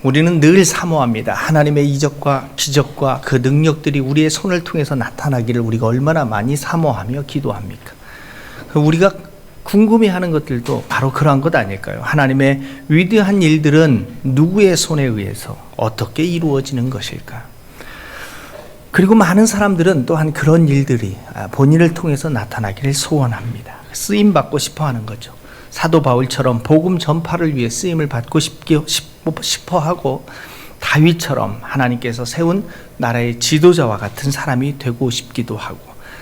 우리는 늘 사모합니다. 하나님의 이적과 기적과 그 능력들이 우리의 손을 통해서 나타나기를 우리가 얼마나 많이 사모하며 기도합니까? 우리가 궁금해하는 것들도 바로 그러한 것 아닐까요? 하나님의 위대한 일들은 누구의 손에 의해서 어떻게 이루어지는 것일까? 그리고 많은 사람들은 또한 그런 일들이 본인을 통해서 나타나기를 소원합니다. 쓰임받고 싶어하는 거죠. 사도 바울처럼 복음 전파를 위해 쓰임을 받고 싶어하고, 다윗처럼 하나님께서 세운 나라의 지도자와 같은 사람이 되고 싶기도 하고,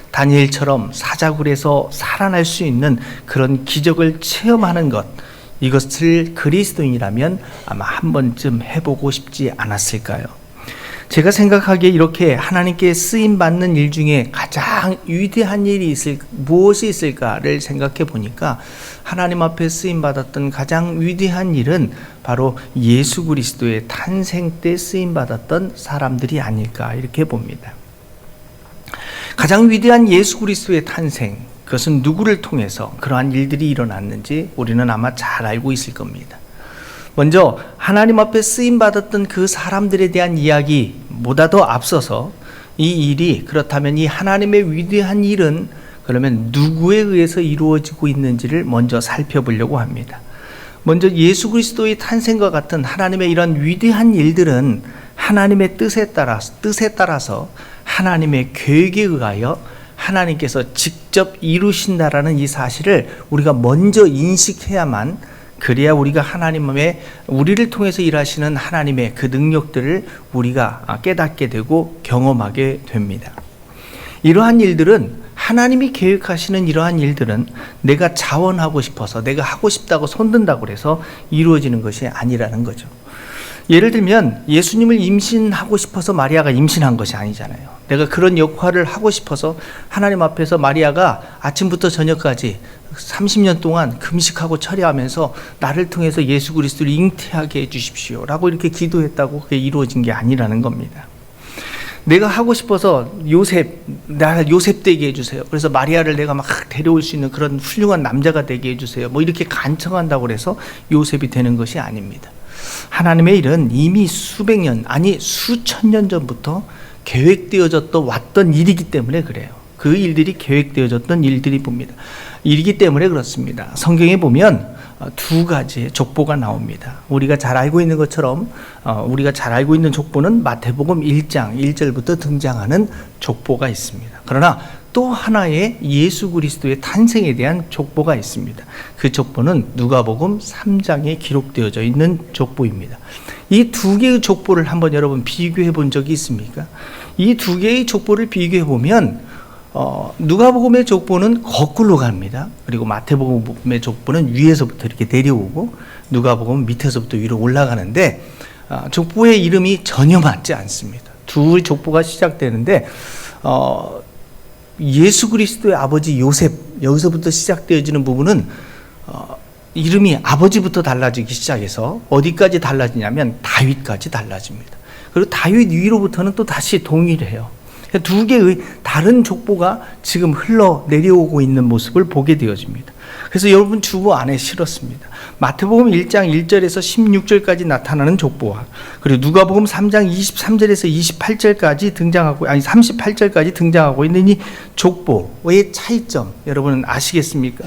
다니엘처럼 사자굴에서 살아날 수 있는 그런 기적을 체험하는 것, 이것을 그리스도인이라면 아마 한 번쯤 해보고 싶지 않았을까요? 제가 생각하기에 이렇게 하나님께 쓰임받는 일 중에 가장 위대한 일이 무엇이 있을까를 생각해 보니까 하나님 앞에 쓰임받았던 가장 위대한 일은 바로 예수 그리스도의 탄생 때 쓰임받았던 사람들이 아닐까 이렇게 봅니다. 가장 위대한 예수 그리스도의 탄생, 그것은 누구를 통해서 그러한 일들이 일어났는지 우리는 아마 잘 알고 있을 겁니다. 먼저 하나님 앞에 쓰임받았던 그 사람들에 대한 이야기보다 더 앞서서 이 일이, 그렇다면 이 하나님의 위대한 일은 그러면 누구에 의해서 이루어지고 있는지를 먼저 살펴보려고 합니다. 먼저 예수 그리스도의 탄생과 같은 하나님의 이런 위대한 일들은 하나님의 뜻에 따라서 하나님의 계획에 의하여 하나님께서 직접 이루신다라는 이 사실을 우리가 먼저 인식해야만, 그래야 우리가 하나님의 우리를 통해서 일하시는 하나님의 그 능력들을 우리가 깨닫게 되고 경험하게 됩니다. 이러한 일들은, 하나님이 계획하시는 이러한 일들은 내가 자원하고 싶어서, 내가 하고 싶다고 손든다고 해서 이루어지는 것이 아니라는 거죠. 예를 들면 예수님을 임신하고 싶어서 마리아가 임신한 것이 아니잖아요. 내가 그런 역할을 하고 싶어서 하나님 앞에서 마리아가 아침부터 저녁까지 30년 동안 금식하고 철야하면서 나를 통해서 예수 그리스도를 잉태하게 해주십시오 라고 이렇게 기도했다고 그게 이루어진 게 아니라는 겁니다. 내가 하고 싶어서 나 요셉 되게 해주세요. 그래서 마리아를 내가 막 데려올 수 있는 그런 훌륭한 남자가 되게 해주세요. 뭐 이렇게 간청한다고 해서 요셉이 되는 것이 아닙니다. 하나님의 일은 이미 수백 년, 아니 수천 년 전부터 계획되어졌던 왔던 일이기 때문에 그래요. 그 일들이 계획되어졌던 일들이 봅니다. 일이기 때문에 그렇습니다. 성경에 보면 두 가지의 족보가 나옵니다. 우리가 잘 알고 있는 것처럼 우리가 잘 알고 있는 족보는 마태복음 1장 1절부터 등장하는 족보가 있습니다. 그러나 또 하나의 예수 그리스도의 탄생에 대한 족보가 있습니다. 그 족보는 누가복음 3장에 기록되어져 있는 족보입니다. 이 두 개의 족보를 한번 여러분 비교해 본 적이 있습니까? 이 두 개의 족보를 비교해 보면 누가복음의 족보는 거꾸로 갑니다. 그리고 마태복음의 족보는 위에서부터 이렇게 내려오고 누가복음은 밑에서부터 위로 올라가는데 족보의 이름이 전혀 맞지 않습니다. 두 족보가 시작되는데 예수 그리스도의 아버지 요셉, 여기서부터 시작되어지는 부분은 이름이 아버지부터 달라지기 시작해서 어디까지 달라지냐면 다윗까지 달라집니다. 그리고 다윗 위로부터는 또 다시 동일해요. 두 개의 다른 족보가 지금 흘러 내려오고 있는 모습을 보게 되어집니다. 그래서 여러분 주보 안에 실었습니다. 마태복음 1장 1절에서 16절까지 나타나는 족보와 그리고 누가복음 3장 23절에서 28절까지 등장하고 38절까지 등장하고 있는 이 족보의 차이점 여러분은 아시겠습니까?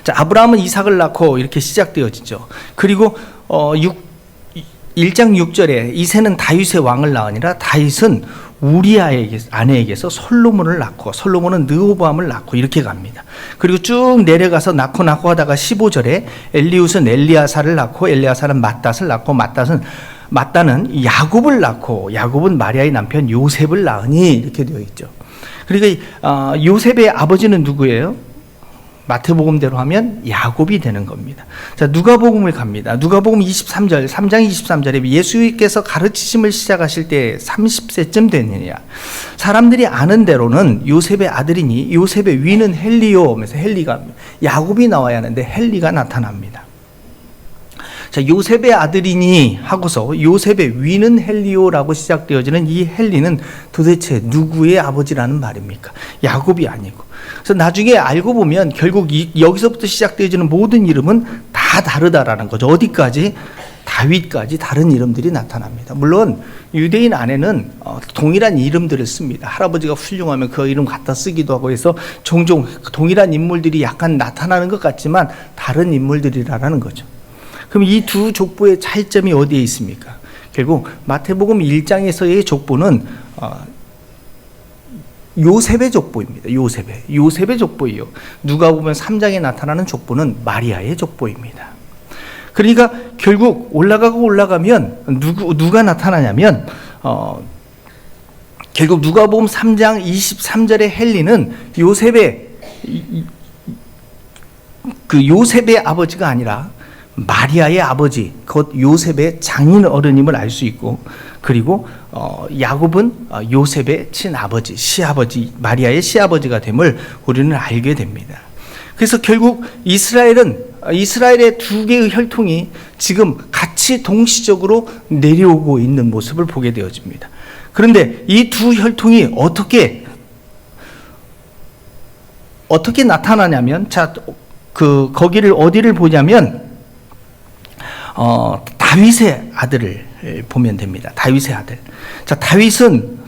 자, 아브라함은 이삭을 낳고 이렇게 시작되어지죠. 그리고 1장 6절에 이새는 다윗의 왕을 낳으니라 다윗은 우리아의 아내에게서 솔로몬을 낳고 솔로몬은 르호보암을 낳고 이렇게 갑니다. 그리고 쭉 내려가서 낳고 하다가 15절에 엘리웃은 엘리아사를 낳고 엘리아사는 맏닷을 낳고 맏닷은 야곱을 낳고 야곱은 마리아의 남편 요셉을 낳으니 이렇게 되어 있죠. 그러니까 요셉의 아버지는 누구예요? 마태복음대로 하면 야곱이 되는 겁니다. 자, 누가복음을 갑니다. 누가복음 23절, 3장 23절에 예수께서 가르치심을 시작하실 때 30세쯤 됐느냐. 사람들이 아는 대로는 요셉의 아들이니 요셉의 위는 헬리오 하면서 헬리가 야곱이 나와야 하는데 헬리가 나타납니다. 자, 요셉의 아들이니 하고서 요셉의 위는 헬리오라고 시작되어지는 이 헬리는 도대체 누구의 아버지라는 말입니까? 야곱이 아니고. 그래서 나중에 알고 보면 결국 여기서부터 시작되어지는 모든 이름은 다 다르다라는 거죠. 어디까지? 다윗까지 다른 이름들이 나타납니다. 물론 유대인 안에는 동일한 이름들을 씁니다. 할아버지가 훌륭하면 그 이름 갖다 쓰기도 하고 해서 종종 동일한 인물들이 약간 나타나는 것 같지만 다른 인물들이라는 거죠. 그럼 이 두 족보의 차이점이 어디에 있습니까? 결국 마태복음 1장에서의 족보는 요셉의 족보입니다. 요셉의 족보예요. 누가복음 3장에 나타나는 족보는 마리아의 족보입니다. 그러니까 결국 올라가면 누가 나타나냐면 결국 누가복음 3장 23절의 헬리는 요셉의 아버지가 아니라 마리아의 아버지, 곧 요셉의 장인 어른임을 알 수 있고, 그리고 야곱은 요셉의 친아버지, 시아버지, 마리아의 시아버지가 됨을 우리는 알게 됩니다. 그래서 결국 이스라엘의 두 개의 혈통이 지금 같이 동시적으로 내려오고 있는 모습을 보게 되어집니다. 그런데 이 두 혈통이 어떻게 나타나냐면, 거기를 어디를 보냐면, 다윗의 아들을 보면 됩니다. 다윗의 아들. 자, 다윗은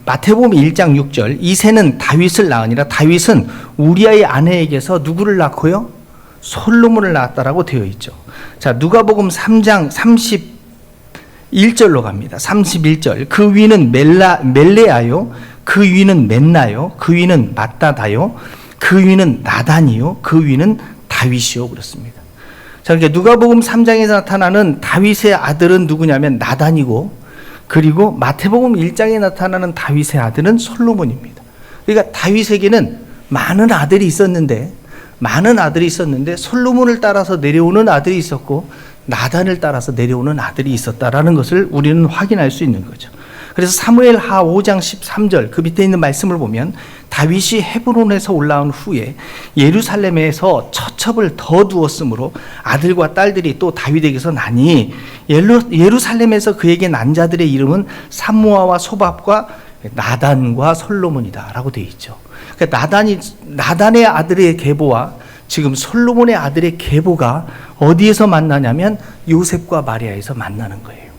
마태복음 1장 6절, 이새는 다윗을 낳으니라. 다윗은 우리아의 아내에게서 누구를 낳고요? 솔로몬을 낳았다라고 되어 있죠. 자, 누가복음 3장 31절로 갑니다. 31절. 그 위는 멜레아요, 그 위는 멘나요, 그 위는 마따다요, 그 위는 나단이요, 그 위는 다윗이요. 그렇습니다. 자, 그러니까 누가복음 3장에서 나타나는 다윗의 아들은 누구냐면 나단이고, 그리고 마태복음 1장에 나타나는 다윗의 아들은 솔로몬입니다. 그러니까 다윗에게는 많은 아들이 있었는데 솔로몬을 따라서 내려오는 아들이 있었고 나단을 따라서 내려오는 아들이 있었다라는 것을 우리는 확인할 수 있는 거죠. 그래서 사무엘하 5장 13절 그 밑에 있는 말씀을 보면, 다윗이 헤브론에서 올라온 후에 예루살렘에서 처첩을 더 두었으므로 아들과 딸들이 또 다윗에게서 나니 예루살렘에서 그에게 난 자들의 이름은 삼무아와 소밥과 나단과 솔로몬이다 라고 되어 있죠. 그러니까 나단의 아들의 계보와 지금 솔로몬의 아들의 계보가 어디에서 만나냐면 요셉과 마리아에서 만나는 거예요.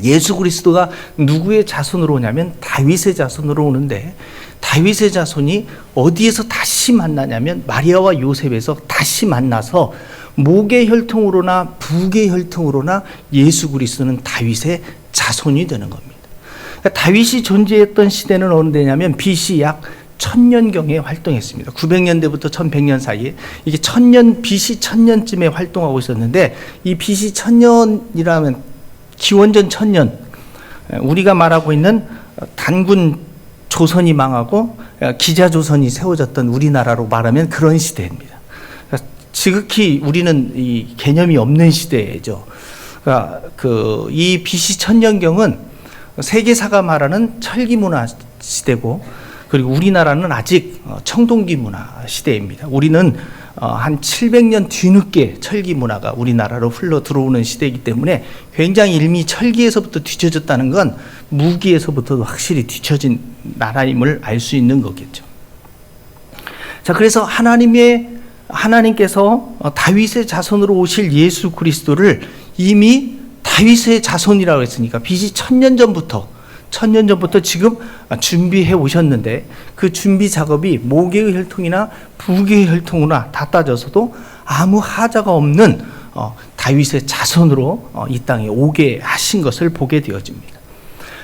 예수 그리스도가 누구의 자손으로 오냐면 다윗의 자손으로 오는데, 다윗의 자손이 어디에서 다시 만나냐면 마리아와 요셉에서 다시 만나서 목의 혈통으로나 부의 혈통으로나 예수 그리스도는 다윗의 자손이 되는 겁니다. 그러니까 다윗이 존재했던 시대는 어느 때냐면 BC 약 1000년경에 활동했습니다. 900년대부터 1100년 사이에 이게 BC 1000년쯤에 활동하고 있었는데, 이 BC 1000년이라면 기원전 1000년, 우리가 말하고 있는 단군 조선이 망하고 기자조선이 세워졌던 우리나라로 말하면 그런 시대입니다. 지극히 우리는 이 개념이 없는 시대죠. 이 BC 1000년경은 세계사가 말하는 철기문화 시대고, 그리고 우리나라는 아직 청동기 문화 시대입니다. 우리는 한 700년 뒤늦게 철기 문화가 우리나라로 흘러 들어오는 시대이기 때문에 굉장히 이미 철기에서부터 뒤처졌다는 건 무기에서부터도 확실히 뒤처진 나라임을 알 수 있는 거겠죠. 자, 그래서 하나님께서 다윗의 자손으로 오실 예수 그리스도를 이미 다윗의 자손이라고 했으니까 BC 1000년 전부터 지금 준비해 오셨는데, 그 준비 작업이 목의 혈통이나 부의 혈통이나 다 따져서도 아무 하자가 없는 다윗의 자손으로 이 땅에 오게 하신 것을 보게 되어집니다.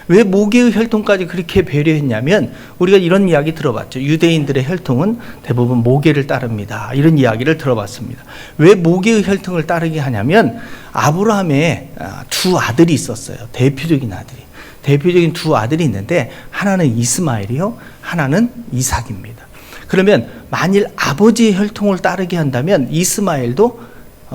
왜 목의 혈통까지 그렇게 배려했냐면, 우리가 이런 이야기 들어봤죠. 유대인들의 혈통은 대부분 모계를 따릅니다. 이런 이야기를 들어봤습니다. 왜 모계의 혈통을 따르게 하냐면, 아브라함의 두 아들이 있었어요. 대표적인 두 아들이 있는데, 하나는 이스마엘이요, 하나는 이삭입니다. 그러면 만일 아버지의 혈통을 따르게 한다면 이스마엘도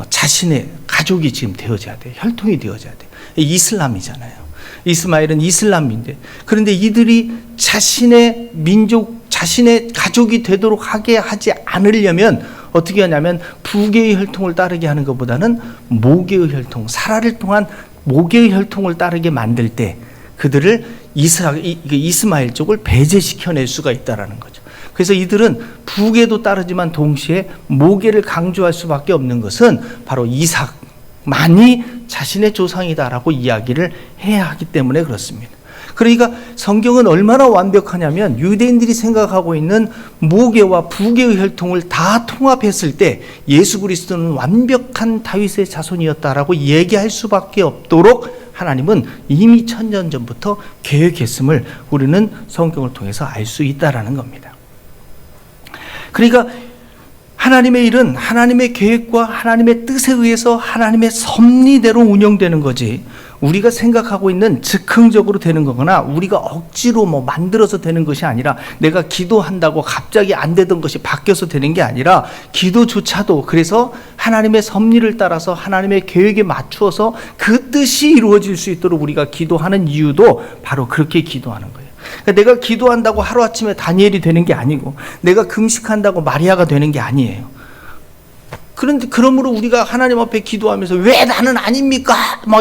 자신의 가족이 지금 되어져야 돼요. 혈통이 되어져야 돼요. 이슬람이잖아요. 이스마엘은 이슬람인데, 그런데 이들이 자신의 민족, 자신의 가족이 되도록 하게 하지 않으려면 어떻게 하냐면, 부계의 혈통을 따르게 하는 것보다는 모계의 혈통, 사라를 통한 모계의 혈통을 따르게 만들 때 그들을 이스마엘 쪽을 배제시켜낼 수가 있다라는 거죠. 그래서 이들은 부계도 따르지만 동시에 모계를 강조할 수밖에 없는 것은 바로 이삭만이 자신의 조상이다라고 이야기를 해야 하기 때문에 그렇습니다. 그러니까 성경은 얼마나 완벽하냐면 유대인들이 생각하고 있는 모계와 부계의 혈통을 다 통합했을 때 예수 그리스도는 완벽한 다윗의 자손이었다라고 얘기할 수밖에 없도록 하나님은 이미 천년 전부터 계획했음을 우리는 성경을 통해서 알 수 있다라는 겁니다. 그러니까 하나님의 일은 하나님의 계획과 하나님의 뜻에 의해서 하나님의 섭리대로 운영되는 거지, 우리가 생각하고 있는 즉흥적으로 되는 거거나 우리가 억지로 만들어서 되는 것이 아니라, 내가 기도한다고 갑자기 안 되던 것이 바뀌어서 되는 게 아니라, 기도조차도 그래서 하나님의 섭리를 따라서 하나님의 계획에 맞추어서 그 뜻이 이루어질 수 있도록 우리가 기도하는 이유도 바로 그렇게 기도하는 거예요. 그러니까 내가 기도한다고 하루아침에 다니엘이 되는 게 아니고, 내가 금식한다고 마리아가 되는 게 아니에요. 그런데 그러므로 우리가 하나님 앞에 기도하면서 왜 나는 아닙니까?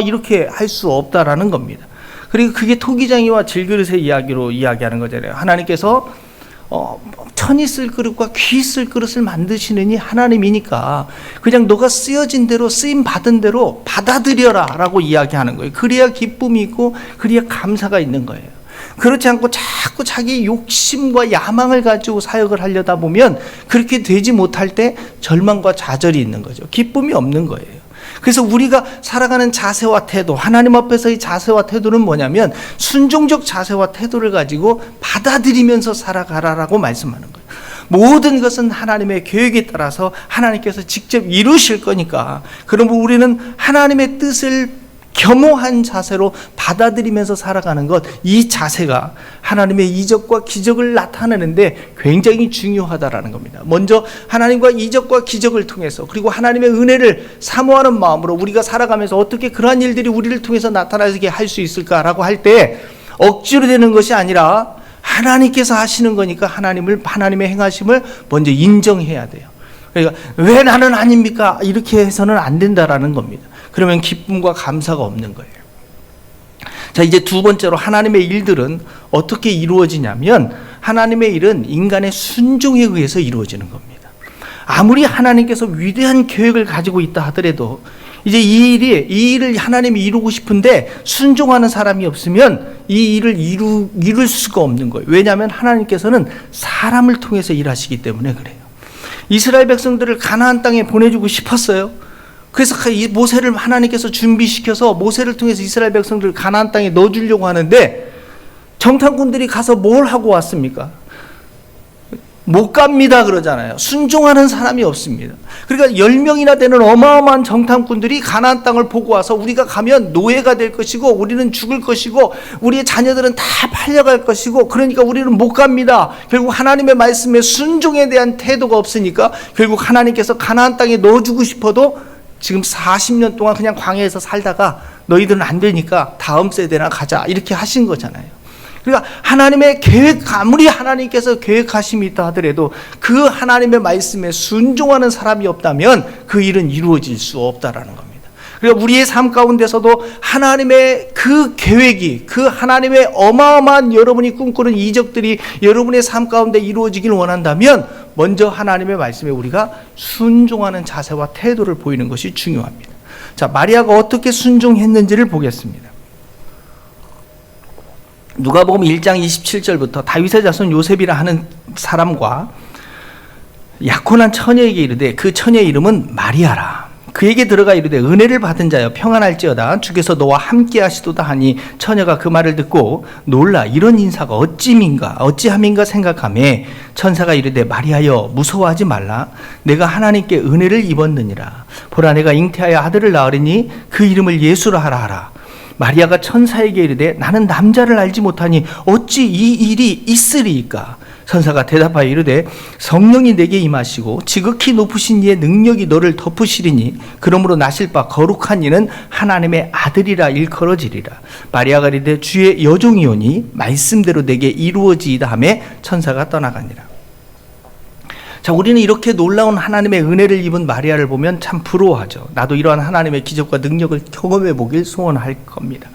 이렇게 할 수 없다라는 겁니다. 그리고 그게 토기장이와 질그릇의 이야기로 이야기하는 거잖아요. 하나님께서 천이 쓸 그릇과 귀 쓸 그릇을 만드시느니 하나님이니까 그냥 너가 쓰여진 대로, 쓰임 받은 대로 받아들여라 라고 이야기하는 거예요. 그래야 기쁨이 있고 그래야 감사가 있는 거예요. 그렇지 않고 자꾸 자기 욕심과 야망을 가지고 사역을 하려다 보면 그렇게 되지 못할 때 절망과 좌절이 있는 거죠. 기쁨이 없는 거예요. 그래서 우리가 살아가는 자세와 태도, 하나님 앞에서의 자세와 태도는 뭐냐면 순종적 자세와 태도를 가지고 받아들이면서 살아가라라고 말씀하는 거예요. 모든 것은 하나님의 계획에 따라서 하나님께서 직접 이루실 거니까, 그러면 우리는 하나님의 뜻을 겸허한 자세로 받아들이면서 살아가는 것, 이 자세가 하나님의 이적과 기적을 나타내는데 굉장히 중요하다라는 겁니다. 먼저 하나님과 이적과 기적을 통해서, 그리고 하나님의 은혜를 사모하는 마음으로 우리가 살아가면서 어떻게 그러한 일들이 우리를 통해서 나타나게 할 수 있을까라고 할 때 억지로 되는 것이 아니라 하나님께서 하시는 거니까 하나님의 행하심을 먼저 인정해야 돼요. 그러니까 왜 나는 아닙니까? 이렇게 해서는 안 된다라는 겁니다. 그러면 기쁨과 감사가 없는 거예요. 자, 이제 두 번째로 하나님의 일들은 어떻게 이루어지냐면, 하나님의 일은 인간의 순종에 의해서 이루어지는 겁니다. 아무리 하나님께서 위대한 계획을 가지고 있다 하더라도 이제 이 일을 하나님이 이루고 싶은데 순종하는 사람이 없으면 이 일을 이룰 수가 없는 거예요. 왜냐하면 하나님께서는 사람을 통해서 일하시기 때문에 그래요. 이스라엘 백성들을 가나안 땅에 보내주고 싶었어요. 그래서 이 모세를 하나님께서 준비시켜서 모세를 통해서 이스라엘 백성들을 가나안 땅에 넣어주려고 하는데, 정탐꾼들이 가서 뭘 하고 왔습니까? 못 갑니다 그러잖아요. 순종하는 사람이 없습니다. 그러니까 10명이나 되는 어마어마한 정탐꾼들이 가나안 땅을 보고 와서 우리가 가면 노예가 될 것이고 우리는 죽을 것이고 우리의 자녀들은 다 팔려갈 것이고, 그러니까 우리는 못 갑니다. 결국 하나님의 말씀에 순종에 대한 태도가 없으니까 결국 하나님께서 가나안 땅에 넣어주고 싶어도 지금 40년 동안 그냥 광야에서 살다가 너희들은 안 되니까 다음 세대나 가자 이렇게 하신 거잖아요. 그러니까 하나님의 계획, 아무리 하나님께서 계획하심이 있다 하더라도 그 하나님의 말씀에 순종하는 사람이 없다면 그 일은 이루어질 수 없다라는 겁니다. 그러니까 우리의 삶 가운데서도 하나님의 그 계획이, 그 하나님의 어마어마한 여러분이 꿈꾸는 이적들이 여러분의 삶 가운데 이루어지길 원한다면 먼저 하나님의 말씀에 우리가 순종하는 자세와 태도를 보이는 것이 중요합니다. 자, 마리아가 어떻게 순종했는지를 보겠습니다. 누가복음 1장 27절부터 다윗의 자손 요셉이라 하는 사람과 약혼한 처녀에게 이르되 그 처녀의 이름은 마리아라. 그에게 들어가 이르되 은혜를 받은 자여 평안할지어다 주께서 너와 함께 하시도다 하니, 처녀가 그 말을 듣고 놀라 이런 인사가 어찌함인가 생각하매 천사가 이르되 마리아여 무서워하지 말라. 내가 하나님께 은혜를 입었느니라. 보라 내가 잉태하여 아들을 낳으리니 그 이름을 예수라 하라. 마리아가 천사에게 이르되 나는 남자를 알지 못하니 어찌 이 일이 있으리이까. 천사가 대답하여 이르되 성령이 내게 임하시고 지극히 높으신 이의 능력이 너를 덮으시리니 그러므로 나실 바 거룩한 이는 하나님의 아들이라 일컬어지리라. 마리아가 이르되 주의 여종이오니 말씀대로 내게 이루어지이다 하매 천사가 떠나가니라. 자, 우리는 이렇게 놀라운 하나님의 은혜를 입은 마리아를 보면 참 부러워하죠. 나도 이러한 하나님의 기적과 능력을 경험해 보길 소원할 겁니다.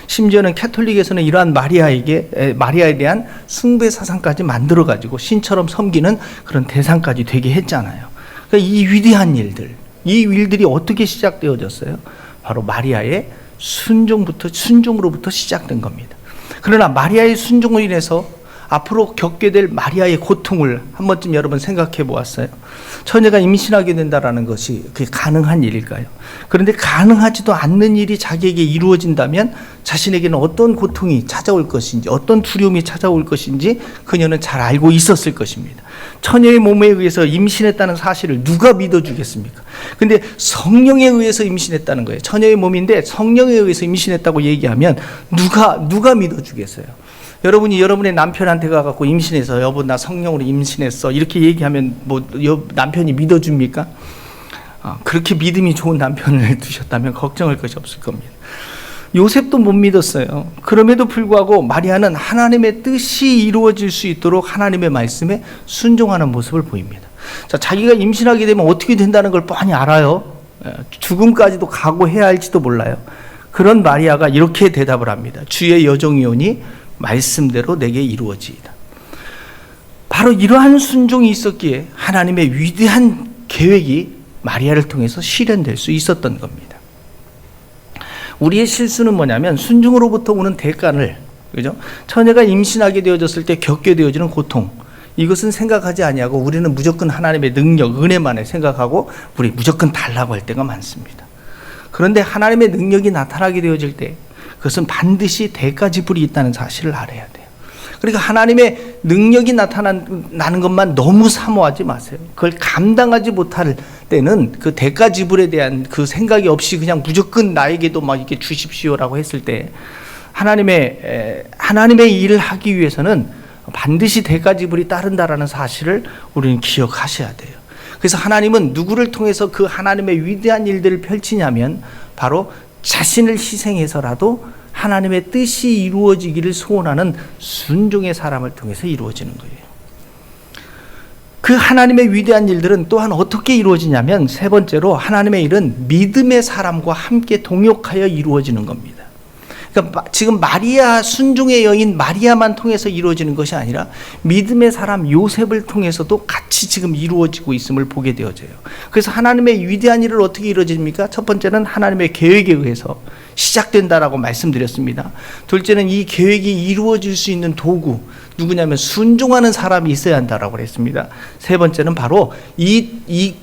심지어는 캐톨릭에서는 이러한 마리아에 대한 숭배 사상까지 만들어가지고 신처럼 섬기는 그런 대상까지 되게 했잖아요. 그러니까 이 위대한 일들, 이 일들이 어떻게 시작되어졌어요? 바로 마리아의 순종으로부터 시작된 겁니다. 그러나 마리아의 순종으로 인해서 앞으로 겪게 될 마리아의 고통을 한 번쯤 여러분 생각해 보았어요? 처녀가 임신하게 된다는 것이 그게 가능한 일일까요? 그런데 가능하지도 않는 일이 자기에게 이루어진다면 자신에게는 어떤 고통이 찾아올 것인지, 어떤 두려움이 찾아올 것인지 그녀는 잘 알고 있었을 것입니다. 처녀의 몸에 의해서 임신했다는 사실을 누가 믿어주겠습니까? 근데 성령에 의해서 임신했다는 거예요. 처녀의 몸인데 성령에 의해서 임신했다고 얘기하면 누가 믿어주겠어요? 여러분이 여러분의 남편한테 가갖고 임신해서 여보 나 성령으로 임신했어 이렇게 얘기하면 남편이 믿어줍니까? 그렇게 믿음이 좋은 남편을 두셨다면 걱정할 것이 없을 겁니다. 요셉도 못 믿었어요. 그럼에도 불구하고 마리아는 하나님의 뜻이 이루어질 수 있도록 하나님의 말씀에 순종하는 모습을 보입니다. 자, 자기가 임신하게 되면 어떻게 된다는 걸 뻔히 알아요. 죽음까지도 각오해야 할지도 몰라요. 그런 마리아가 이렇게 대답을 합니다. 주의 여종이오니 말씀대로 내게 이루어지이다. 바로 이러한 순종이 있었기에 하나님의 위대한 계획이 마리아를 통해서 실현될 수 있었던 겁니다. 우리의 실수는 뭐냐면 순종으로부터 오는 대가를, 그죠? 처녀가 임신하게 되어졌을 때 겪게 되어지는 고통, 이것은 생각하지 아니하고 우리는 무조건 하나님의 능력, 은혜만을 생각하고 우리 무조건 달라고 할 때가 많습니다. 그런데 하나님의 능력이 나타나게 되어질 때 그것은 반드시 대가 지불이 있다는 사실을 알아야 돼요. 그러니까 하나님의 능력이 나타나는 것만 너무 사모하지 마세요. 그걸 감당하지 못할 때는 그 대가 지불에 대한 그 생각이 없이 그냥 무조건 나에게도 막 이렇게 주십시오라고 했을 때 하나님의 일을 하기 위해서는 반드시 대가 지불이 따른다라는 사실을 우리는 기억하셔야 돼요. 그래서 하나님은 누구를 통해서 그 하나님의 위대한 일들을 펼치냐면 바로 자신을 희생해서라도 하나님의 뜻이 이루어지기를 소원하는 순종의 사람을 통해서 이루어지는 거예요. 그 하나님의 위대한 일들은 또한 어떻게 이루어지냐면 세 번째로 하나님의 일은 믿음의 사람과 함께 동역하여 이루어지는 겁니다. 그러니까 지금 마리아, 순종의 여인 마리아만 통해서 이루어지는 것이 아니라 믿음의 사람 요셉을 통해서도 같이 지금 이루어지고 있음을 보게 되어져요. 그래서 하나님의 위대한 일을 어떻게 이루어집니까? 첫 번째는 하나님의 계획에 의해서 시작된다라고 말씀드렸습니다. 둘째는 이 계획이 이루어질 수 있는 도구, 누구냐면 순종하는 사람이 있어야 한다라고 했습니다. 세 번째는 바로 이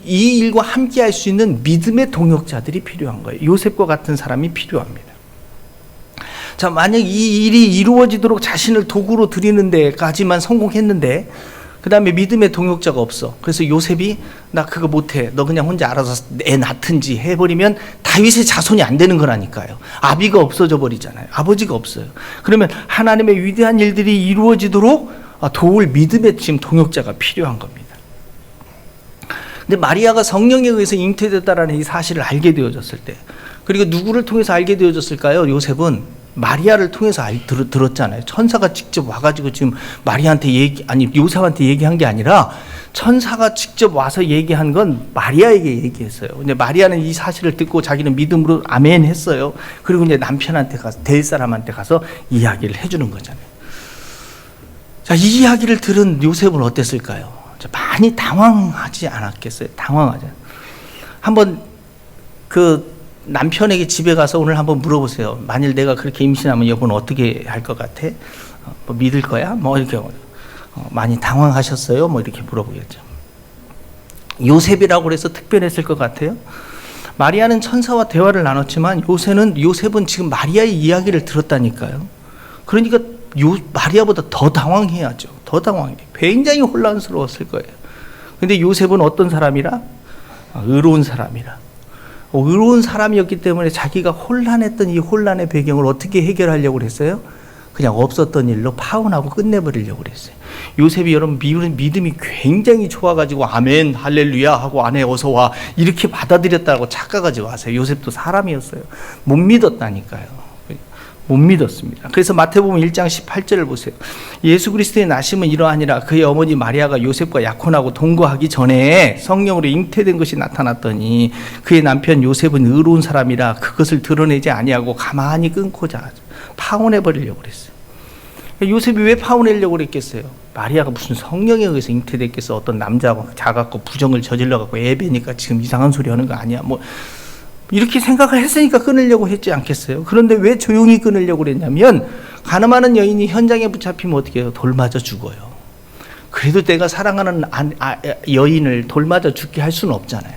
일과 함께 할 수 있는 믿음의 동역자들이 필요한 거예요. 요셉과 같은 사람이 필요합니다. 자, 만약 이 일이 이루어지도록 자신을 도구로 드리는 데까지만 성공했는데 그 다음에 믿음의 동역자가 없어. 그래서 요셉이 나 그거 못해. 너 그냥 혼자 알아서 애 낳든지 해버리면 다윗의 자손이 안 되는 거라니까요. 아비가 없어져 버리잖아요. 아버지가 없어요. 그러면 하나님의 위대한 일들이 이루어지도록 도울 믿음의 지금 동역자가 필요한 겁니다. 근데 마리아가 성령에 의해서 잉태됐다라는 이 사실을 알게 되어졌을 때, 그리고 누구를 통해서 알게 되어졌을까요? 요셉은 마리아를 통해서 들었잖아요. 천사가 직접 와가지고 지금 요셉한테 얘기한 게 아니라 천사가 직접 와서 얘기한 건 마리아에게 얘기했어요. 근데 마리아는 이 사실을 듣고 자기는 믿음으로 아멘 했어요. 그리고 이제 남편한테 가서, 될 사람한테 가서 이야기를 해주는 거잖아요. 자, 이 이야기를 들은 요셉은 어땠을까요? 많이 당황하지 않았겠어요? 당황하죠. 한번 남편에게 집에 가서 오늘 한번 물어보세요. 만일 내가 그렇게 임신하면 여보는 어떻게 할 것 같아? 뭐 믿을 거야? 뭐 이렇게 많이 당황하셨어요? 뭐 이렇게 물어보겠죠. 요셉이라고 해서 특별했을 것 같아요? 마리아는 천사와 대화를 나눴지만 요셉은 지금 마리아의 이야기를 들었다니까요. 그러니까 마리아보다 더 당황해야죠. 더 당황해. 굉장히 혼란스러웠을 거예요. 근데 요셉은 어떤 사람이라? 의로운 사람이라. 의로운 사람이었기 때문에 자기가 혼란했던 이 혼란의 배경을 어떻게 해결하려고 했어요? 그냥 없었던 일로 파혼하고 끝내버리려고 했어요. 요셉이 여러분 믿음이 굉장히 좋아가지고 아멘 할렐루야 하고 아내 어서 와 이렇게 받아들였다고 착각하지 마세요. 요셉도 사람이었어요. 못 믿었다니까요. 못 믿었습니다. 그래서 마태복음 1장 18절을 보세요. 예수 그리스도의 나심은 이러하니라. 그의 어머니 마리아가 요셉과 약혼하고 동거하기 전에 성령으로 잉태된 것이 나타났더니 그의 남편 요셉은 의로운 사람이라 그것을 드러내지 아니하고 가만히 끊고자 하죠. 파혼해 버리려고 그랬어요. 요셉이 왜 파혼하려고 그랬겠어요? 마리아가 무슨 성령에 의해서 잉태됐겠어? 어떤 남자가 자갖고 부정을 저질러갖고 애배니까 지금 이상한 소리 하는 거 아니야? 뭐 이렇게 생각을 했으니까 끊으려고 했지 않겠어요? 그런데 왜 조용히 끊으려고 그랬냐면 가늠하는 여인이 현장에 붙잡히면 어떻게 해요? 돌 맞아 죽어요. 그래도 내가 사랑하는 여인을 돌 맞아 죽게 할 수는 없잖아요.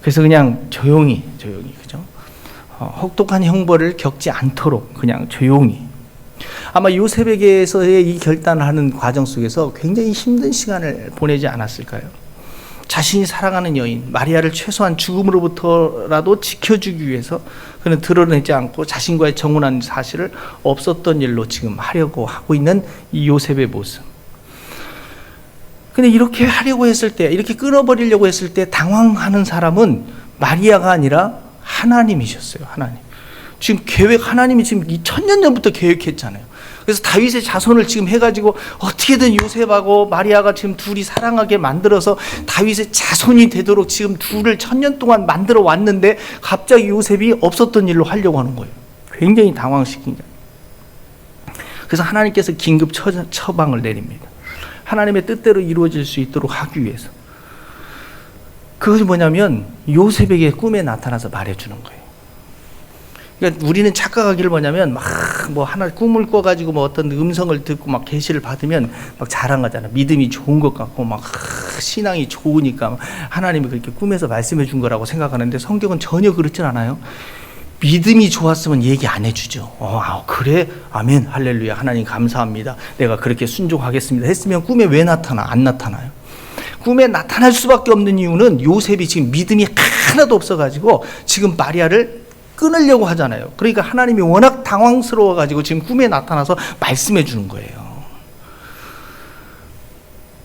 그래서 그냥 조용히 그죠? 혹독한 형벌을 겪지 않도록 그냥 조용히. 아마 요셉에게서의 이 결단하는 과정 속에서 굉장히 힘든 시간을 보내지 않았을까요? 자신이 사랑하는 여인 마리아를 최소한 죽음으로부터라도 지켜주기 위해서 그는 드러내지 않고 자신과의 정혼한 사실을 없었던 일로 지금 하려고 하고 있는 이 요셉의 모습. 근데 이렇게 하려고 했을 때, 이렇게 끊어버리려고 했을 때 당황하는 사람은 마리아가 아니라 하나님이셨어요. 하나님. 지금 하나님이 지금 2000년 전부터 계획했잖아요. 그래서 다윗의 자손을 지금 해가지고 어떻게든 요셉하고 마리아가 지금 둘이 사랑하게 만들어서 다윗의 자손이 되도록 지금 둘을 1000년 동안 만들어 왔는데 갑자기 요셉이 없었던 일로 하려고 하는 거예요. 굉장히 당황시킨 거예요. 그래서 하나님께서 긴급 처방을 내립니다. 하나님의 뜻대로 이루어질 수 있도록 하기 위해서. 그것이 뭐냐면 요셉에게 꿈에 나타나서 말해주는 거예요. 그러니까 우리는 착각하기를 뭐냐면 막 뭐 하나 꿈을 꿔가지고 뭐 어떤 음성을 듣고 막 계시를 받으면 막 자랑하잖아. 믿음이 좋은 것 같고 막 신앙이 좋으니까 하나님이 그렇게 꿈에서 말씀해 준 거라고 생각하는데 성경은 전혀 그렇진 않아요. 믿음이 좋았으면 얘기 안 해주죠. 그래? 아멘, 할렐루야, 하나님 감사합니다. 내가 그렇게 순종하겠습니다 했으면 꿈에 왜 나타나? 안 나타나요. 꿈에 나타날 수밖에 없는 이유는 요셉이 지금 믿음이 하나도 없어가지고 지금 마리아를 끊으려고 하잖아요. 그러니까 하나님이 워낙 당황스러워가지고 지금 꿈에 나타나서 말씀해 주는 거예요.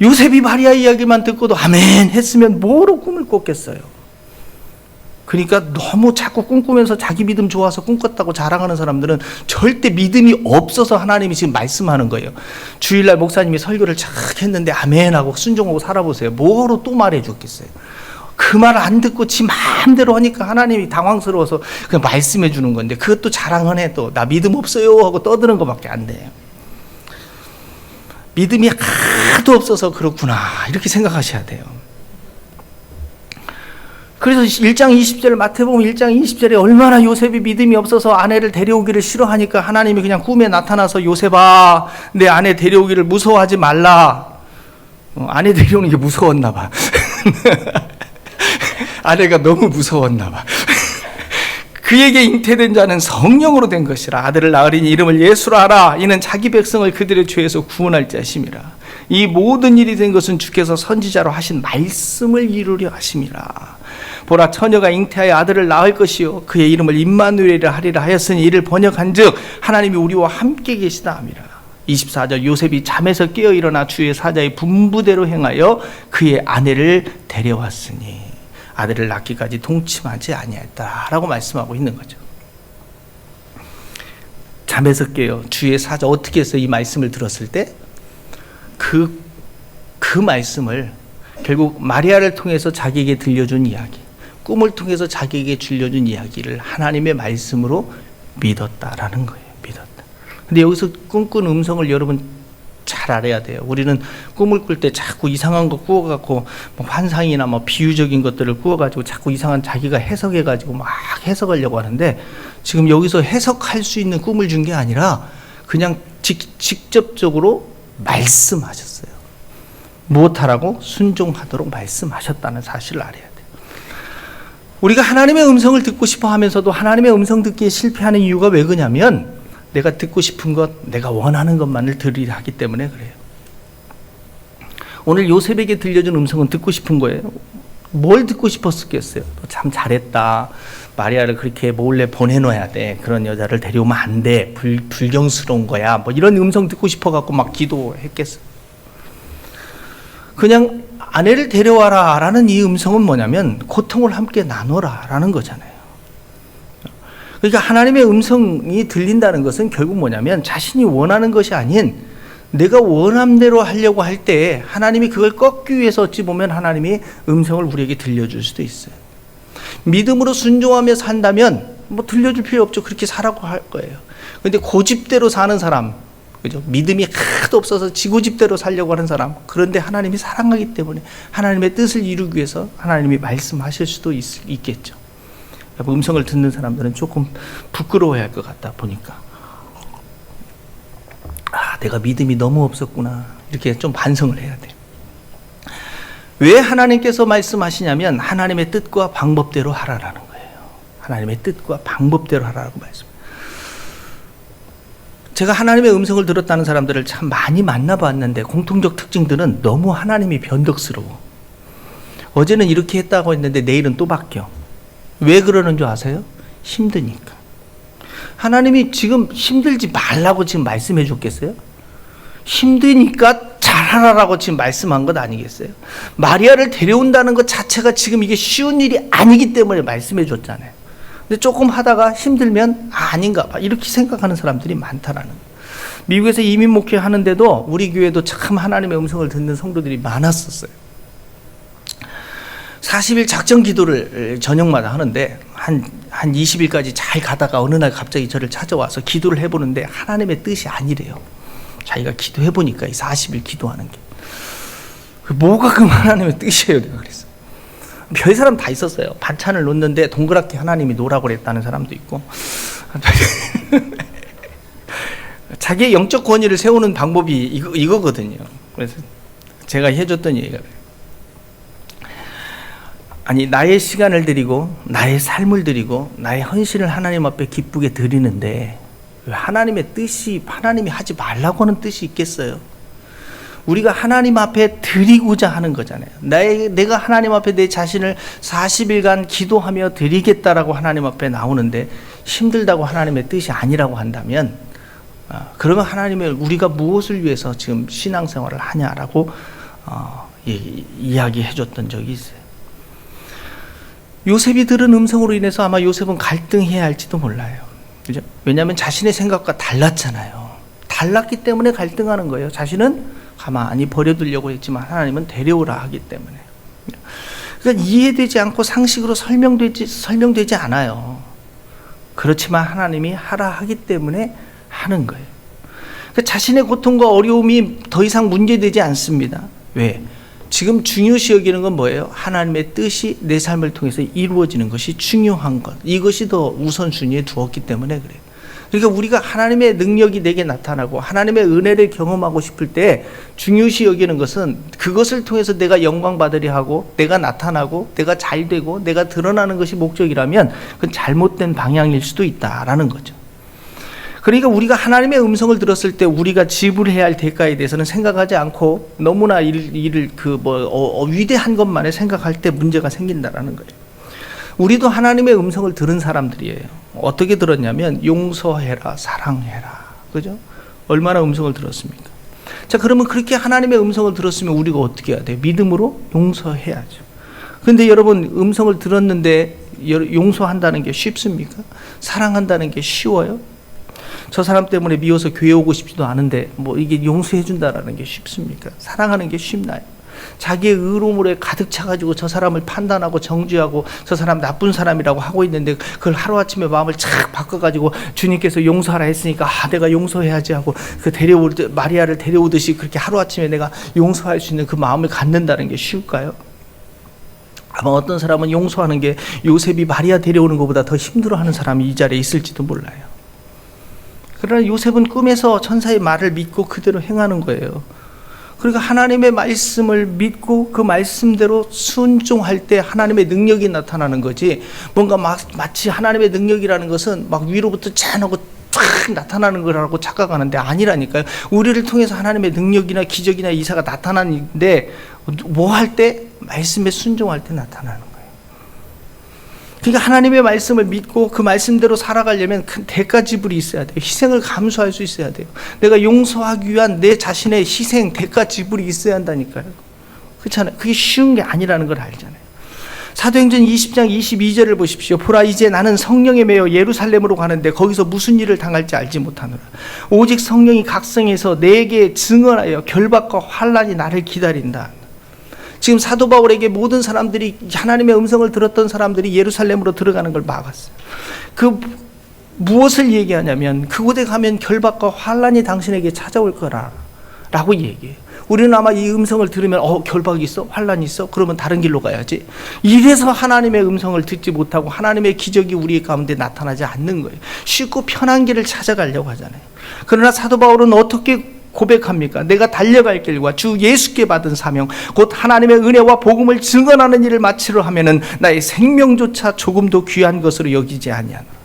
요셉이 마리아 이야기만 듣고도 아멘 했으면 뭐로 꿈을 꿨겠어요. 그러니까 너무 자꾸 꿈꾸면서 자기 믿음 좋아서 꿈꿨다고 자랑하는 사람들은 절대 믿음이 없어서 하나님이 지금 말씀하는 거예요. 주일날 목사님이 설교를 착 했는데 아멘하고 순종하고 살아보세요. 뭐로 또 말해 줬겠어요. 그 말 안 듣고 지 마음대로 하니까 하나님이 당황스러워서 그냥 말씀해 주는 건데 그것도 자랑은 해도 나 믿음 없어요 하고 떠드는 것밖에 안 돼요. 믿음이 하나도 없어서 그렇구나 이렇게 생각하셔야 돼요. 그래서 1장 20절 마태복음 1장 20절에 얼마나 요셉이 믿음이 없어서 아내를 데려오기를 싫어하니까 하나님이 그냥 꿈에 나타나서 요셉아 내 아내 데려오기를 무서워하지 말라. 아내 데려오는 게 무서웠나 봐. 아내가 너무 무서웠나 봐. 그에게 잉태된 자는 성령으로 된 것이라. 아들을 낳으리니 이름을 예수라 하라. 이는 자기 백성을 그들의 죄에서 구원할 자심이라. 이 모든 일이 된 것은 주께서 선지자로 하신 말씀을 이루려 하심이라. 보라 처녀가 잉태하여 아들을 낳을 것이요 그의 이름을 임마누엘이라 하리라 하였으니 이를 번역한즉 하나님이 우리와 함께 계시다 함이라. 24절 요셉이 잠에서 깨어 일어나 주의 사자의 분부대로 행하여 그의 아내를 데려왔으니 아들을 낳기까지 동침하지 아니하였다라고 말씀하고 있는 거죠. 잠에서 깨어 주의 사자 어떻게 해서 이 말씀을 들었을 때 그 말씀을 결국 마리아를 통해서 자기에게 들려준 이야기, 꿈을 통해서 자기에게 들려준 이야기를 하나님의 말씀으로 믿었다라는 거예요. 믿었다. 근데 여기서 꿈꾼 음성을 여러분 잘 알아야 돼요. 우리는 꿈을 꿀 때 자꾸 이상한 거 꾸어갖고 뭐 환상이나 뭐 비유적인 것들을 꾸어가지고 자꾸 이상한 자기가 해석해가지고 막 해석하려고 하는데 지금 여기서 해석할 수 있는 꿈을 준 게 아니라 그냥 직접적으로 말씀하셨어요. 무엇하라고? 순종하도록 말씀하셨다는 사실을 알아야 돼요. 우리가 하나님의 음성을 듣고 싶어 하면서도 하나님의 음성 듣기에 실패하는 이유가 왜 그러냐면 내가 듣고 싶은 것, 내가 원하는 것만을 들으려 하기 때문에 그래요. 오늘 요셉에게 들려준 음성은 듣고 싶은 거예요. 뭘 듣고 싶었겠어요? 참 잘했다. 마리아를 그렇게 몰래 보내놓아야 돼. 그런 여자를 데려오면 안 돼. 불경스러운 거야. 뭐 이런 음성 듣고 싶어갖고 막 기도했겠어요. 그냥 아내를 데려와라 라는 이 음성은 뭐냐면 고통을 함께 나눠라 라는 거잖아요. 그러니까 하나님의 음성이 들린다는 것은 결국 뭐냐면 자신이 원하는 것이 아닌 내가 원함대로 하려고 할 때 하나님이 그걸 꺾기 위해서 어찌 보면 하나님이 음성을 우리에게 들려줄 수도 있어요. 믿음으로 순종하며 산다면 뭐 들려줄 필요 없죠. 그렇게 살라고 할 거예요. 근데 고집대로 사는 사람, 그죠? 믿음이 하나도 없어서 지고집대로 살려고 하는 사람, 그런데 하나님이 사랑하기 때문에 하나님의 뜻을 이루기 위해서 하나님이 말씀하실 수도 있겠죠. 음성을 듣는 사람들은 조금 부끄러워야 할 것 같다 보니까, 내가 믿음이 너무 없었구나, 이렇게 좀 반성을 해야 돼요. 왜 하나님께서 말씀하시냐면 하나님의 뜻과 방법대로 하라라는 거예요. 하나님의 뜻과 방법대로 하라고 말씀. 제가 하나님의 음성을 들었다는 사람들을 참 많이 만나봤는데 공통적 특징들은 너무 하나님이 변덕스러워. 어제는 이렇게 했다고 했는데 내일은 또 바뀌어. 왜 그러는 줄 아세요? 힘드니까. 하나님이 지금 힘들지 말라고 지금 말씀해 줬겠어요? 힘드니까 잘하라고 지금 말씀한 것 아니겠어요? 마리아를 데려온다는 것 자체가 지금 이게 쉬운 일이 아니기 때문에 말씀해 줬잖아요. 근데 조금 하다가 힘들면 아닌가 봐, 이렇게 생각하는 사람들이 많다라는 거예요. 미국에서 이민 목회 하는데도 우리 교회도 참 하나님의 음성을 듣는 성도들이 많았었어요. 40일 작정 기도를 저녁마다 하는데 한 20일까지 잘 가다가 어느 날 갑자기 저를 찾아와서 기도를 해보는데 하나님의 뜻이 아니래요. 자기가 기도해보니까 이 40일 기도하는 게 뭐가 그 하나님의 뜻이에요. 내가 그랬어. 별 사람 다 있었어요. 반찬을 놓는데 동그랗게 하나님이 놓으라고 그랬다는 사람도 있고 자기의 영적 권위를 세우는 방법이 이거거든요. 그래서 제가 해줬던 얘기가, 아니 나의 시간을 드리고 나의 삶을 드리고 나의 헌신을 하나님 앞에 기쁘게 드리는데 왜 하나님의 뜻이, 하나님이 하지 말라고 하는 뜻이 있겠어요? 우리가 하나님 앞에 드리고자 하는 거잖아요. 내가 하나님 앞에 내 자신을 40일간 기도하며 드리겠다라고 하나님 앞에 나오는데 힘들다고 하나님의 뜻이 아니라고 한다면, 그러면 하나님의 우리가 무엇을 위해서 지금 신앙생활을 하냐라고 이야기해 줬던 적이 있어요. 요셉이 들은 음성으로 인해서 아마 요셉은 갈등해야 할지도 몰라요. 그죠? 왜냐하면 자신의 생각과 달랐잖아요. 달랐기 때문에 갈등하는 거예요. 자신은 가만히 버려두려고 했지만 하나님은 데려오라 하기 때문에. 그러니까 이해되지 않고 상식으로 설명되지 않아요. 그렇지만 하나님이 하라 하기 때문에 하는 거예요. 그러니까 자신의 고통과 어려움이 더 이상 문제되지 않습니다. 왜? 지금 중요시 여기는 건 뭐예요? 하나님의 뜻이 내 삶을 통해서 이루어지는 것이 중요한 것. 이것이 더 우선순위에 두었기 때문에 그래요. 그러니까 우리가 하나님의 능력이 내게 나타나고 하나님의 은혜를 경험하고 싶을 때 중요시 여기는 것은 그것을 통해서 내가 영광 받으려 하고 내가 나타나고 내가 잘 되고 내가 드러나는 것이 목적이라면 그건 잘못된 방향일 수도 있다라는 거죠. 그러니까 우리가 하나님의 음성을 들었을 때 우리가 지불해야 할 대가에 대해서는 생각하지 않고 너무나 위대한 것만을 생각할 때 문제가 생긴다라는 거예요. 우리도 하나님의 음성을 들은 사람들이에요. 어떻게 들었냐면 용서해라, 사랑해라. 그죠? 얼마나 음성을 들었습니까? 자, 그러면 그렇게 하나님의 음성을 들었으면 우리가 어떻게 해야 돼요? 믿음으로 용서해야죠. 근데 여러분, 음성을 들었는데 용서한다는 게 쉽습니까? 사랑한다는 게 쉬워요? 저 사람 때문에 미워서 교회 오고 싶지도 않은데 이게 용서해 준다라는 게 쉽습니까? 사랑하는 게 쉽나요? 자기의 의로움으로 가득 차가지고 저 사람을 판단하고 정죄하고 저 사람 나쁜 사람이라고 하고 있는데 그걸 하루아침에 마음을 착 바꿔가지고 주님께서 용서하라 했으니까 내가 용서해야지 하고 마리아를 데려오듯이 그렇게 하루아침에 내가 용서할 수 있는 그 마음을 갖는다는 게 쉬울까요? 아마 어떤 사람은 용서하는 게 요셉이 마리아 데려오는 것보다 더 힘들어하는 사람이 이 자리에 있을지도 몰라요. 그러나 요셉은 꿈에서 천사의 말을 믿고 그대로 행하는 거예요. 그러니까 하나님의 말씀을 믿고 그 말씀대로 순종할 때 하나님의 능력이 나타나는 거지, 뭔가 마치 하나님의 능력이라는 것은 막 위로부터 짠하고 쫙 나타나는 거라고 착각하는데 아니라니까요. 우리를 통해서 하나님의 능력이나 기적이나 이사가 나타나는데 뭐 할 때? 말씀에 순종할 때 나타나는 거예요. 그러니까 하나님의 말씀을 믿고 그 말씀대로 살아가려면 큰 대가 지불이 있어야 돼요. 희생을 감수할 수 있어야 돼요. 내가 용서하기 위한 내 자신의 희생, 대가 지불이 있어야 한다니까요. 그렇잖아요. 그게 쉬운 게 아니라는 걸 알잖아요. 사도행전 20장 22절을 보십시오. 보라, 이제 나는 성령에 매여 예루살렘으로 가는데 거기서 무슨 일을 당할지 알지 못하노라. 오직 성령이 각성해서 내게 증언하여 결박과 환난이 나를 기다린다. 지금 사도 바울에게 모든 사람들이, 하나님의 음성을 들었던 사람들이 예루살렘으로 들어가는 걸 막았어요. 그 무엇을 얘기하냐면, 그곳에 가면 결박과 환란이 당신에게 찾아올 거라 라고 얘기해요. 우리는 아마 이 음성을 들으면 결박이 있어? 환란이 있어? 그러면 다른 길로 가야지. 이래서 하나님의 음성을 듣지 못하고 하나님의 기적이 우리 가운데 나타나지 않는 거예요. 쉽고 편한 길을 찾아가려고 하잖아요. 그러나 사도 바울은 어떻게 고백합니까? 내가 달려갈 길과 주 예수께 받은 사명, 곧 하나님의 은혜와 복음을 증언하는 일을 마치려 하면은 나의 생명조차 조금도 귀한 것으로 여기지 아니하노라.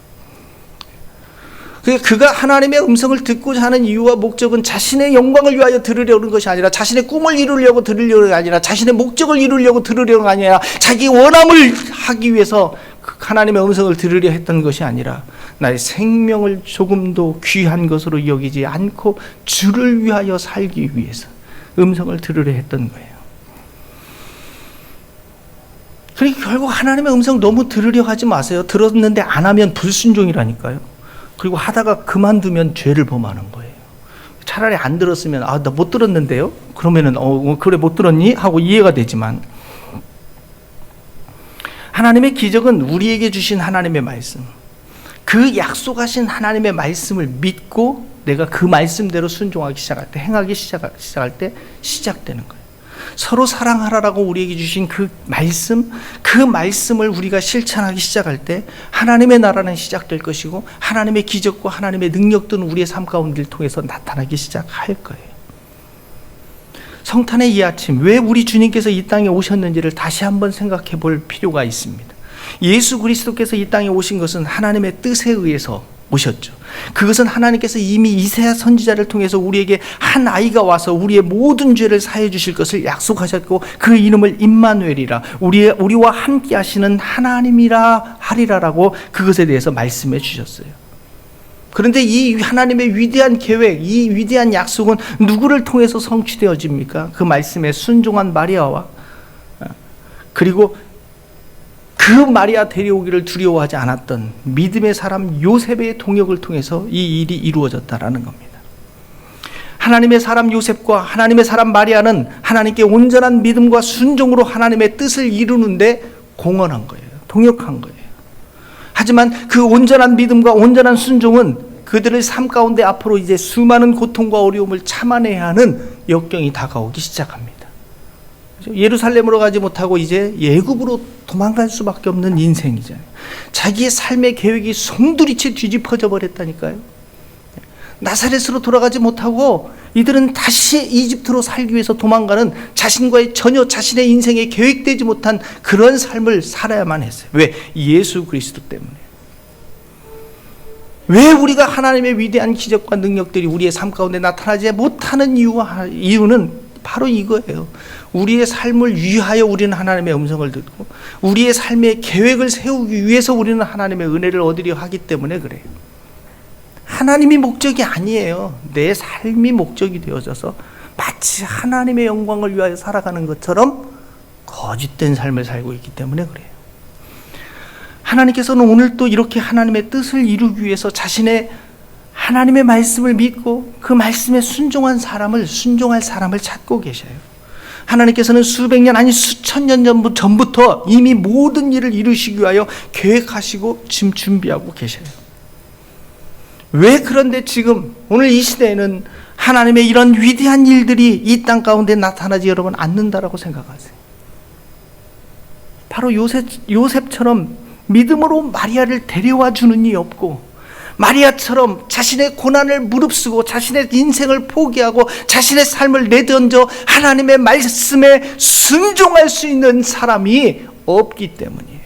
그가 하나님의 음성을 듣고자 하는 이유와 목적은 자신의 영광을 위하여 들으려는 것이 아니라, 자신의 꿈을 이루려고 들으려는 게 아니라, 자신의 목적을 이루려고 들으려는 게 아니라, 자기 원함을 하기 위해서 하나님의 음성을 들으려 했던 것이 아니라, 나의 생명을 조금도 귀한 것으로 여기지 않고 주를 위하여 살기 위해서 음성을 들으려 했던 거예요. 그러니까 결국 하나님의 음성 너무 들으려 하지 마세요. 들었는데 안 하면 불순종이라니까요. 그리고 하다가 그만두면 죄를 범하는 거예요. 차라리 안 들었으면 나 못 들었는데요? 그러면은 그래 못 들었니? 하고 이해가 되지만, 하나님의 기적은 우리에게 주신 하나님의 말씀, 그 약속하신 하나님의 말씀을 믿고 내가 그 말씀대로 순종하기 시작할 때, 행하기 시작할 때 시작되는 거예요. 서로 사랑하라라고 우리에게 주신 그 말씀을 우리가 실천하기 시작할 때 하나님의 나라는 시작될 것이고, 하나님의 기적과 하나님의 능력들은 우리의 삶 가운데를 통해서 나타나기 시작할 거예요. 성탄의 이 아침, 왜 우리 주님께서 이 땅에 오셨는지를 다시 한번 생각해 볼 필요가 있습니다. 예수 그리스도께서 이 땅에 오신 것은 하나님의 뜻에 의해서 오셨죠. 그것은 하나님께서 이미 이사야 선지자를 통해서 우리에게 한 아이가 와서 우리의 모든 죄를 사해 주실 것을 약속하셨고, 그 이름을 임마누엘이라, 우리와 함께 하시는 하나님이라 하리라라고 그것에 대해서 말씀해 주셨어요. 그런데 이 하나님의 위대한 계획, 이 위대한 약속은 누구를 통해서 성취되어집니까? 그 말씀에 순종한 마리아와, 그리고 그 마리아 데려오기를 두려워하지 않았던 믿음의 사람 요셉의 동역을 통해서 이 일이 이루어졌다라는 겁니다. 하나님의 사람 요셉과 하나님의 사람 마리아는 하나님께 온전한 믿음과 순종으로 하나님의 뜻을 이루는데 공헌한 거예요. 동역한 거예요. 하지만 그 온전한 믿음과 온전한 순종은 그들의 삶 가운데 앞으로 이제 수많은 고통과 어려움을 참아내야 하는 역경이 다가오기 시작합니다. 예루살렘으로 가지 못하고 이제 예굽으로 도망갈 수밖에 없는 인생이잖아요. 자기의 삶의 계획이 송두리째 뒤집어져 버렸다니까요. 나사렛으로 돌아가지 못하고 이들은 다시 이집트로 살기 위해서 도망가는, 자신과의 전혀 자신의 인생에 계획되지 못한 그런 삶을 살아야만 했어요. 왜? 예수 그리스도 때문에. 왜 우리가 하나님의 위대한 기적과 능력들이 우리의 삶 가운데 나타나지 못하는 이유는 바로 이거예요. 우리의 삶을 위하여 우리는 하나님의 음성을 듣고, 우리의 삶의 계획을 세우기 위해서 우리는 하나님의 은혜를 얻으려 하기 때문에 그래요. 하나님이 목적이 아니에요. 내 삶이 목적이 되어져서 마치 하나님의 영광을 위하여 살아가는 것처럼 거짓된 삶을 살고 있기 때문에 그래요. 하나님께서는 오늘 또 이렇게 하나님의 뜻을 이루기 위해서 자신의 하나님의 말씀을 믿고 그 말씀에 순종할 사람을 찾고 계셔요. 하나님께서는 수백 년, 아니 수천 년 전부터 이미 모든 일을 이루시기 위하여 계획하시고 지금 준비하고 계셔요. 왜 그런데 지금 오늘 이 시대에는 하나님의 이런 위대한 일들이 이 땅 가운데 나타나지 여러분 않는다라고 생각하세요? 바로 요셉처럼 믿음으로 마리아를 데려와 주는 이 없고, 마리아처럼 자신의 고난을 무릅쓰고 자신의 인생을 포기하고 자신의 삶을 내던져 하나님의 말씀에 순종할 수 있는 사람이 없기 때문이에요.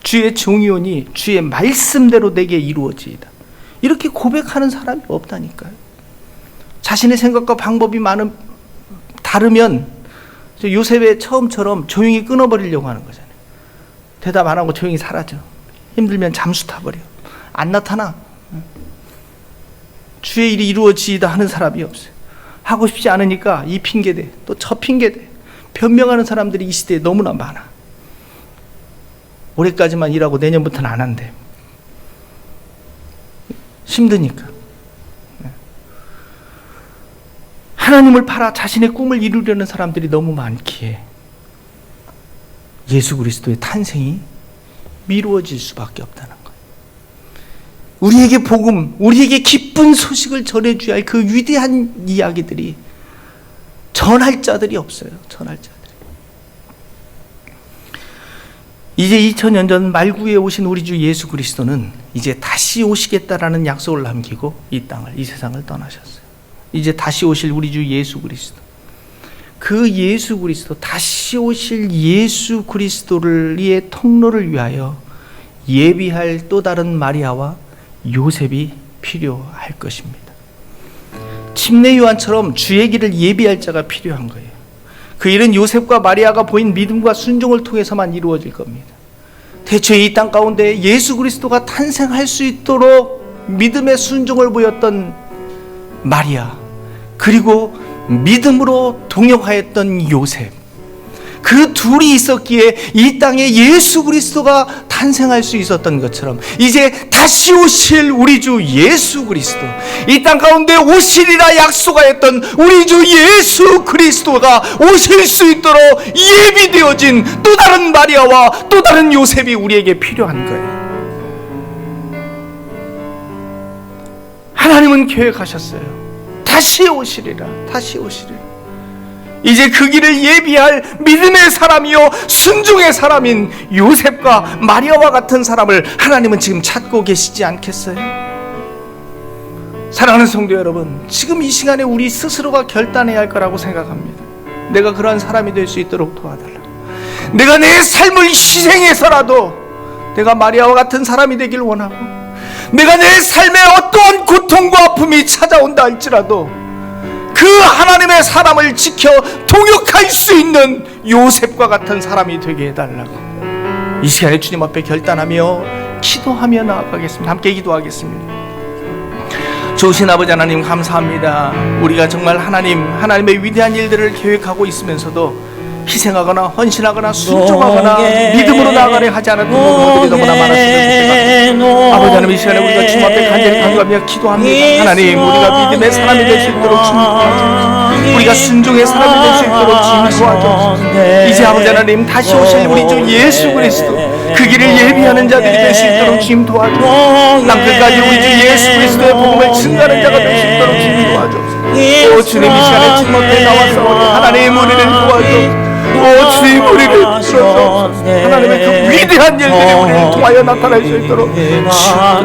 주의 종이오니 주의 말씀대로 내게 이루어지이다, 이렇게 고백하는 사람이 없다니까요. 자신의 생각과 방법이 다르면 요셉의 처음처럼 조용히 끊어버리려고 하는 거잖아요. 대답 안 하고 조용히 사라져. 힘들면 잠수 타버려. 안 나타나. 주의 일이 이루어지이다 하는 사람이 없어요. 하고 싶지 않으니까 이 핑계대, 또 저 핑계대, 변명하는 사람들이 이 시대에 너무나 많아. 올해까지만 일하고 내년부터는 안 한대. 힘드니까. 하나님을 팔아 자신의 꿈을 이루려는 사람들이 너무 많기에 예수 그리스도의 탄생이 미루어질 수밖에 없다는 거예요. 우리에게 복음, 우리에게 기쁜 소식을 전해줘야 할 그 위대한 이야기들이 전할 자들이 없어요. 전할 자들이. 이제 2000년 전 말구에 오신 우리 주 예수 그리스도는 이제 다시 오시겠다라는 약속을 남기고 이 땅을, 이 세상을 떠나셨어요. 이제 다시 오실 우리 주 예수 그리스도, 그 예수 그리스도, 다시 오실 예수 그리스도의 통로를 위하여 예비할 또 다른 마리아와 요셉이 필요할 것입니다. 침례 요한처럼 주의 길을 예비할 자가 필요한 거예요. 그 일은 요셉과 마리아가 보인 믿음과 순종을 통해서만 이루어질 겁니다. 대체 이 땅 가운데 예수 그리스도가 탄생할 수 있도록 믿음의 순종을 보였던 마리아, 그리고 믿음으로 동역하였던 요셉, 그 둘이 있었기에 이 땅에 예수 그리스도가 탄생할 수 있었던 것처럼 이제 다시 오실 우리 주 예수 그리스도, 이 땅 가운데 오시리라 약속하였던 우리 주 예수 그리스도가 오실 수 있도록 예비되어진 또 다른 마리아와 또 다른 요셉이 우리에게 필요한 거예요. 하나님은 계획하셨어요. 다시 오시리라, 다시 오시리라. 이제 그 길을 예비할 믿음의 사람이요 순종의 사람인 요셉과 마리아와 같은 사람을 하나님은 지금 찾고 계시지 않겠어요? 사랑하는 성도 여러분, 지금 이 시간에 우리 스스로가 결단해야 할 거라고 생각합니다. 내가 그러한 사람이 될 수 있도록 도와달라. 내가 내 삶을 희생해서라도 내가 마리아와 같은 사람이 되길 원하고, 내가 내 삶에 어떠한 고통과 아픔이 찾아온다 할지라도 그 하나님의 사람을 지켜 동역할 수 있는 요셉과 같은 사람이 되게 해달라고 이 시간에 주님 앞에 결단하며 기도하며 나아가겠습니다. 함께 기도하겠습니다. 좋으신 아버지 하나님, 감사합니다. 우리가 정말 하나님의 위대한 일들을 계획하고 있으면서도 희생하거나 헌신하거나 순종하거나 믿음으로 나아가려 하지 않았던 부분들이 너무나 많았습니다. 아버지 하나님, 이 시간에 우리가 주님 앞에 간절히 간구하며 기도합니다. 하나님, 우리가 믿음의 사람이 될 수 있도록 주님 도와주옵소서. 우리가 순종의 사람이 될 수 있도록 주님 도와주옵소서. 이제 아버지 하나님, 다시 오실 우리 주 예수 그리스도, 그 길을 예비하는 자들이 될 수 있도록 주님 도와주옵소서. 땅끝까지 우리 주 예수 그리스도의 복음을 증거하는 자가 될 수 있도록 주님 도와주옵소서. 오 주님, 이 시간에 주님 앞에 나와서 하나님 우리를 도와주옵소서. 오 주님, 우리를 들어주옵소서. 하나님의 그 위대한 일들이 우리를 통하여 나타날 수 있도록 주옵소서.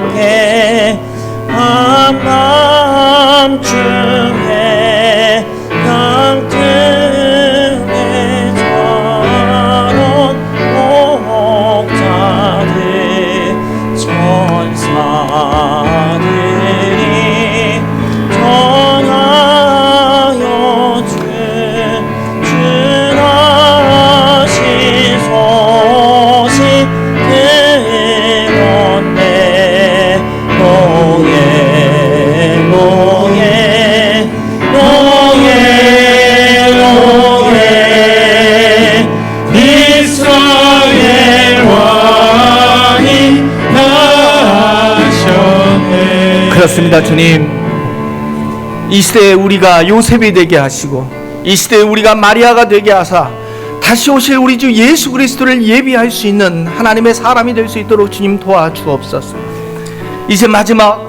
한밤중에 양등에 자던 목자들 천사들이 전하여 주나신 소식 들었네. 그렇습니다. 주님, 이 시대에 우리가 요셉이 되게 하시고 이 시대에 우리가 마리아가 되게 하사 다시 오실 우리 주 예수 그리스도를 예비할 수 있는 하나님의 사람이 될 수 있도록 주님 도와주옵소서. 이제 마지막,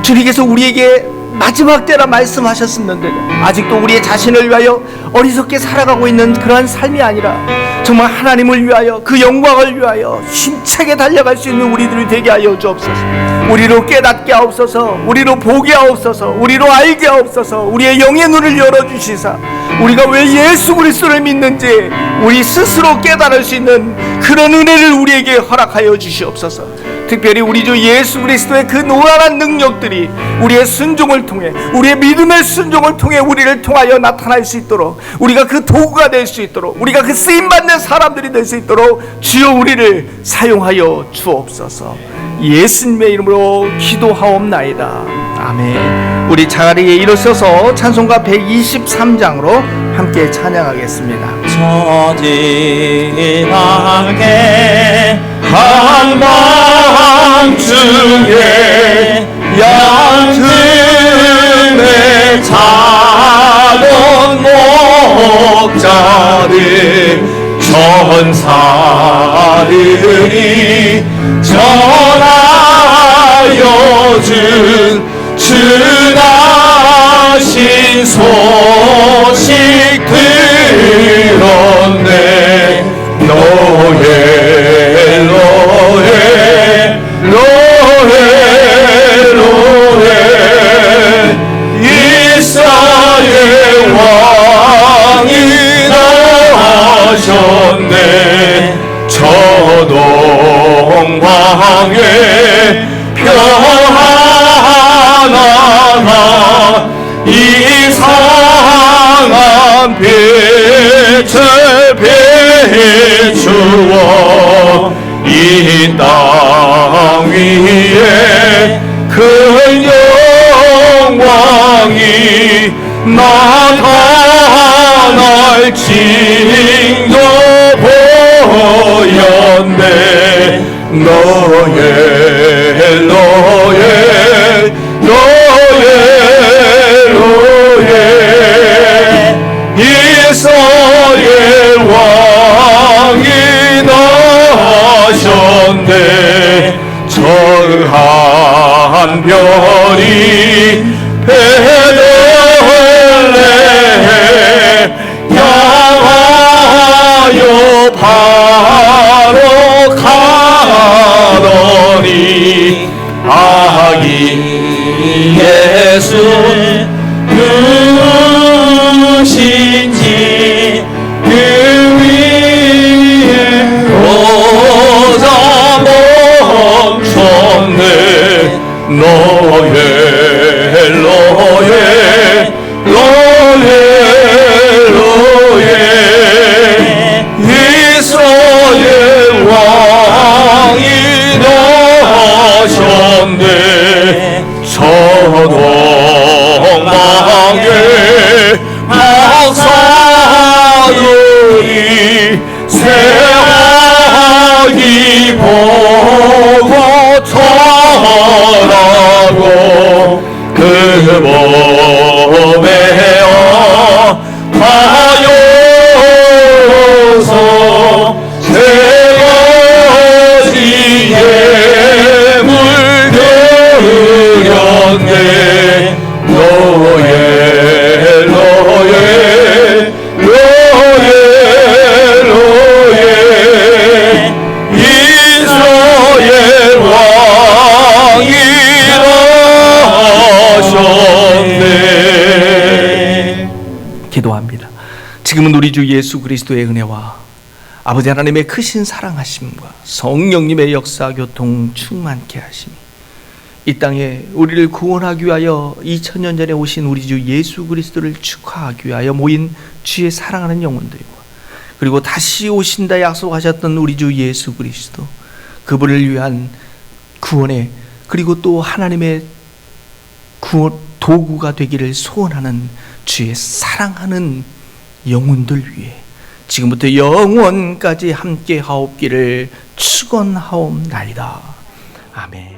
주님께서 우리에게 마지막 때라 말씀하셨었는데 아직도 우리의 자신을 위하여 어리석게 살아가고 있는 그러한 삶이 아니라 정말 하나님을 위하여, 그 영광을 위하여 힘차게 달려갈 수 있는 우리들이 되게 하여 주옵소서. 우리로 깨닫게 하옵소서. 우리로 보게 하옵소서. 우리로 알게 하옵소서. 우리의 영의 눈을 열어주시사 우리가 왜 예수 그리스도를 믿는지 우리 스스로 깨달을 수 있는 그런 은혜를 우리에게 허락하여 주시옵소서. 특별히 우리 주 예수 그리스도의 그 놀라운 능력들이 우리의 순종을 통해, 우리의 믿음의 순종을 통해 우리를 통하여 나타날 수 있도록, 우리가 그 도구가 될 수 있도록, 우리가 그 쓰임받는 사람들이 될 수 있도록 주여 우리를 사용하여 주옵소서. 예수님의 이름으로 기도하옵나이다. 아멘. 우리 자리에 일어서서 찬송가 123장으로 함께 찬양하겠습니다. 저지하게 한밤중에 양등에 자던 목자들 천사 그리 전하여 준 주나신 소식 들었네. 로해 로해 로해 로해 이스라엘 왕이 나셨네. 저동방에 평안하나 이상한 빛을 비추어 이 땅 위에 그 영광이 나타날지도 보였네. 너의 너의 너의 너의 이스라엘 왕이 나셨네. 정한 별이 베들레헴 향하여 바로 가더니 아기 예수 누구신지 그 위에 오자 멈췄네. 너의 너의 너의 너의 이스라엘 왕이 나셨네. 저동방에 박사들이 새하기 보고 전하고 그 몸에 하여서 세 가지 예물 드렸네. 너의 너의 너의 너의 이스라엘 왕이 나셨네. 기도합니다. 지금은 우리 주 예수 그리스도의 은혜와 아버지 하나님의 크신 사랑하심과 성령님의 역사 교통 충만케 하심이 이 땅에 우리를 구원하기 위하여 2000년 전에 오신 우리 주 예수 그리스도를 축하하기 위하여 모인 주의 사랑하는 영혼들과 그리고 다시 오신다 약속하셨던 우리 주 예수 그리스도 그분을 위한 구원의 그리고 또 하나님의 구원 도구가 되기를 소원하는 주의 사랑하는 영혼들 위해 지금부터 영원까지 함께 하옵기를 축원하옵나이다. 아멘.